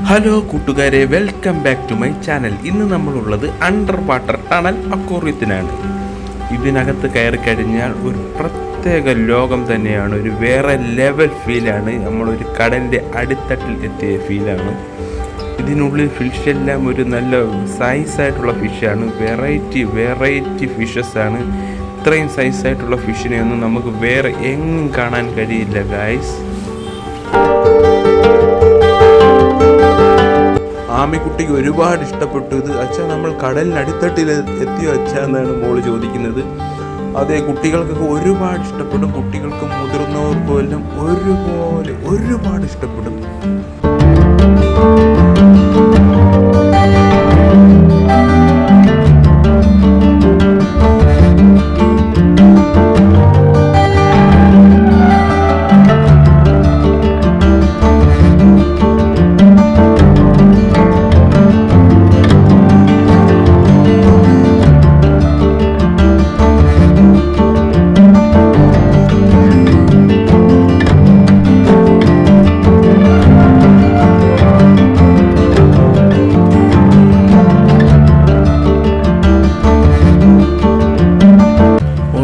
Hello കൂട്ടുകാരെ, welcome back to my channel. ഇന്ന് നമ്മളുള്ളത് അണ്ടർ വാട്ടർ ടണൽ അക്വേറിയത്തിനാണ്. ഇതിനകത്ത് കയറി കഴിഞ്ഞാൽ ഒരു പ്രത്യേക ലോകം തന്നെയാണ്. ഒരു വേറെ ലെവൽ ഫീലാണ്. നമ്മളൊരു കടലിൻ്റെ അടിത്തട്ടിൽ എത്തിയ ഫീലാണ്. ഇതിനുള്ളിൽ ഫിഷ് എല്ലാം ഒരു നല്ല സൈസായിട്ടുള്ള ഫിഷാണ്. വെറൈറ്റി ഫിഷസാണ്. ഇത്രയും സൈസായിട്ടുള്ള ഫിഷിനെ ഒന്നും നമുക്ക് വേറെ എങ്ങും കാണാൻ കഴിയില്ല ഗായ്സ്. ആമിക്കുട്ടിക്ക് ഒരുപാട് ഇഷ്ടപ്പെട്ടു ഇത്. അച്ഛാ, നമ്മൾ കടലിനടിത്തട്ടിൽ എത്തിയോ അച്ഛാ എന്നാണ് മോള് ചോദിക്കുന്നത്. അതെ, കുട്ടികൾക്കൊക്കെ ഒരുപാട് ഇഷ്ടപ്പെടും. കുട്ടികൾക്കും മുതിർന്നവർക്കും എല്ലാം ഒരുപാട് ഇഷ്ടപ്പെടും.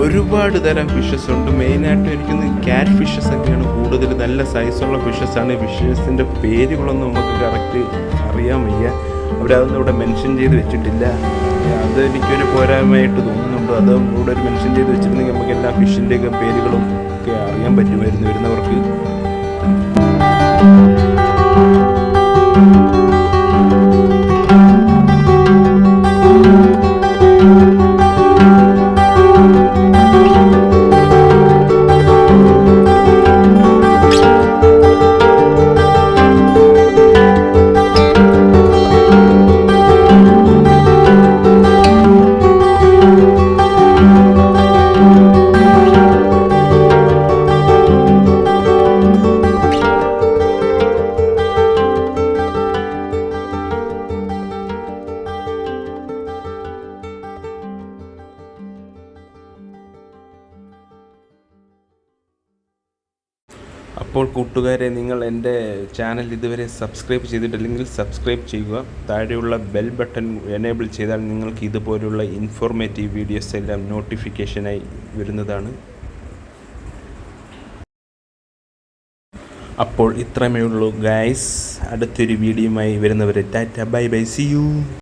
ഒരുപാട് തരം ഫിഷസ് ഉണ്ട്. മെയിനായിട്ട് എനിക്കൊന്ന് ക്യാറ്റ് ഫിഷസ് ഒക്കെയാണ് കൂടുതൽ. നല്ല സൈസുള്ള ഫിഷസാണ്. ഫിഷസിൻ്റെ പേരുകളൊന്നും നമുക്ക് കറക്റ്റ് അറിയാൻ വയ്യ. അവരതൊന്നും ഇവിടെ മെൻഷൻ ചെയ്ത് വെച്ചിട്ടില്ല. അത് എനിക്കൊരു പോരായ്മയായിട്ട് തോന്നുന്നുണ്ട്. അത് ഇവിടെ ഒരു മെൻഷൻ ചെയ്ത് വെച്ചിട്ടുണ്ടെങ്കിൽ നമുക്ക് എല്ലാ ഫിഷിൻ്റെയൊക്കെ പേരുകളും ഒക്കെ അറിയാൻ പറ്റുമായിരുന്നു വരുന്നവർക്ക്. അപ്പോൾ കൂട്ടുകാരെ, നിങ്ങൾ എൻ്റെ ചാനൽ ഇതുവരെ സബ്സ്ക്രൈബ് ചെയ്തിട്ടില്ലെങ്കിൽ സബ്സ്ക്രൈബ് ചെയ്യുക. താഴെയുള്ള ബെൽ ബട്ടൺ എനേബിൾ ചെയ്താൽ നിങ്ങൾക്ക് ഇതുപോലുള്ള ഇൻഫോർമേറ്റീവ് വീഡിയോസ് എല്ലാം നോട്ടിഫിക്കേഷനായി വരുന്നതാണ്. അപ്പോൾ ഇത്രമേ ഉള്ളൂ ഗൈസ്. അടുത്തൊരു വീഡിയോയുമായി വരുന്നവരെ tata, bye bye, see U.